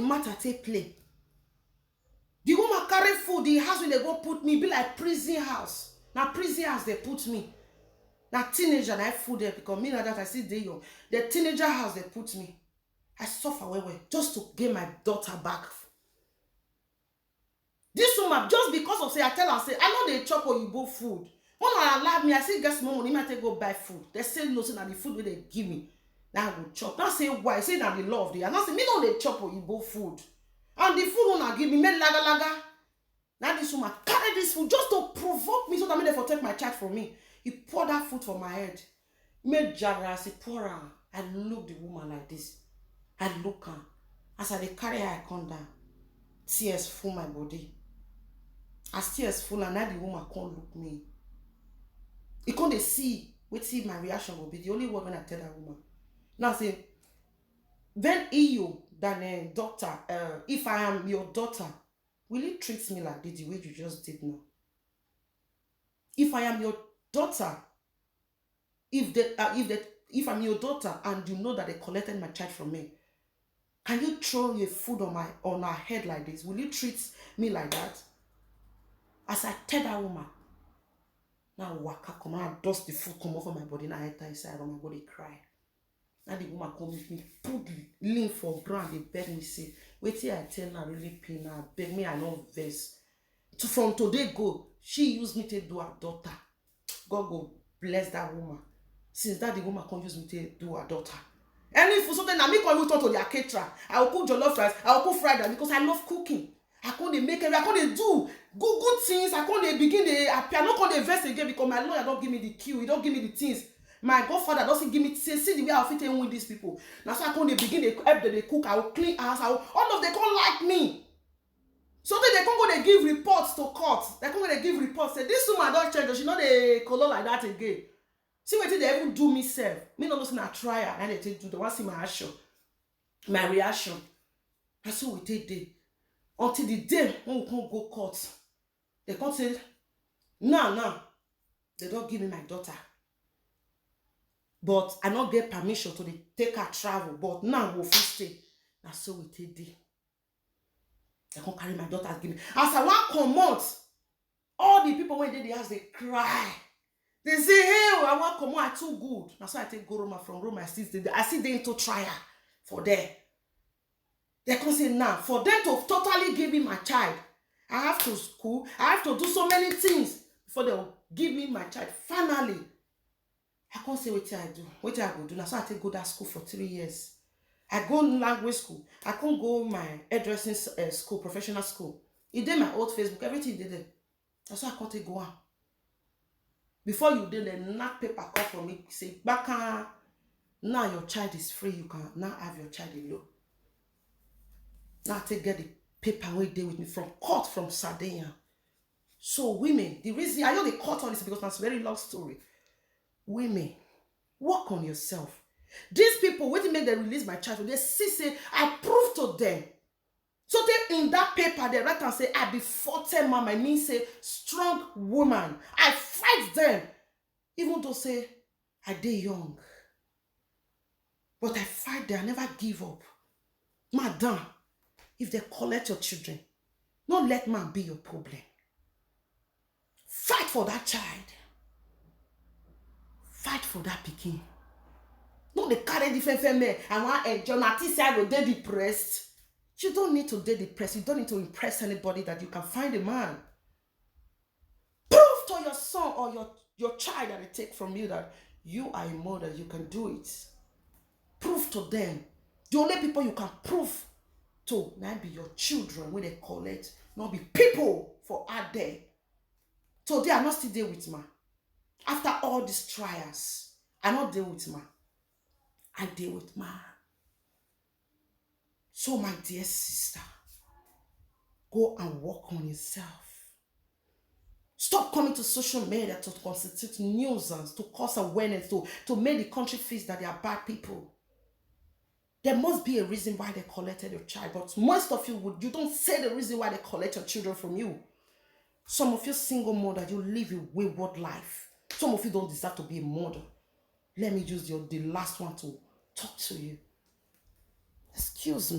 the matter take play. The woman carry food, the house where they go put me be like prison house. Now prison house they put me. Now teenager and I food there because me like that I see they young. The teenager house they put me. I suffer well just to get my daughter back. This woman, just because of say, I tell her, say, I know they chop or you go food. When I allow me, I say, guess more money, I take go buy food. They say no, say that the food where they give me. Now I go chop. Now say why? Say that the love they. And I say, me know they chop or you go food. And the food when I give me, me laga. Now this woman carry this food just to provoke me so that me they for take my child from me. He pour that food for my head. Made jara, he pour her. I look the woman like this. I look her. As I carry her, I come down. Tears full my body. As tears full, and now the woman can't look me. He can't see. Wait, see my reaction will be the only word when I tell that woman. Now say, then you than doctor. If I am your daughter, will you treat me like this the way you just did now? If I am your daughter, if I'm your daughter and you know that they collected my child from me, can you throw your food on her head like this? Will you treat me like that? As I tell that woman, now waka come out, dust the food come off of my body, now I enter inside of my body cry. Now the woman come with me, put lean for ground, they beg me say, wait till I tell her really pain her, beg me I know vex. From today go, she used me to do her daughter. God go bless that woman. Since that the woman can't use me to do her daughter. Any food something I make when we talk to the caterer, I will cook jollof rice, I will cook fried rice because I love cooking. I can't make every, I can't do good things. I can't begin the appear. I not can't invest again because my lawyer don't give me the cue. He don't give me the things. My godfather doesn't give me see the way I fit with these people. Now so I can't begin the help them they cook. I will clean house. All of them can't like me. So they can't go they give reports to court. They can't go they give reports. Say this woman don't change. She know they color like that again. See what they even do me self. Me not listen at trial and they take do. They want to see my action, my reaction. That's what we take day. Until the day when we can't go court, they can't say, no, they don't give me my daughter. But I not get permission to take her travel. But now we'll stay. That's so we take day. They can't carry my daughter give me. As I want come out, all the people when they house they cry. They say, hey, I want come out, too good. That's why I take go Roma from Roma. I see they into trial for them. They can say now, for them to totally give me my child, I have to school, I have to do so many things before they will give me my child. Finally, I can't say what I do. What I go do. Now, so I take go that school for 3 years. I go language school. I can't go my hairdressing school, professional school. It did my old Facebook, everything did it. That's why I can't take go on. Before you did, they knock paper cut for me. Say, Baka, now your child is free. You can now have your child alone. Now I get the paper where they with me from court from Sardinia. So women, the reason I know they caught on this because that's a very long story. Women, work on yourself. These people, when they make them release my child, they say, I prove to them. So they in that paper, they write and say, I be 40 mama. I mean say strong woman. I fight them. Even though say I dey young. But I fight them, I never give up. Madam, if they collect your children, don't let man be your problem. Fight for that child. Fight for that pikin. No, they carry different men and want a journalist say I go dey depressed. You don't need to dey depressed. You don't need to impress anybody that you can find a man. Prove to your son or your child that they take from you that you are a mother, you can do it. Prove to them. The only people you can prove to might be your children when they collect, not be people for out there. So they are not still there with me. After all these trials, I not deal with man. I deal with man. So my dear sister, go and work on yourself. Stop coming to social media to constitute nuisance, to cause awareness, to make the country feel that they are bad people. There must be a reason why they collected your child, but most of you don't say the reason why they collect your children from you. Some of you single mother, you live a wayward life. Some of you don't deserve to be a mother. Let me use the last one to talk to you. Excuse me.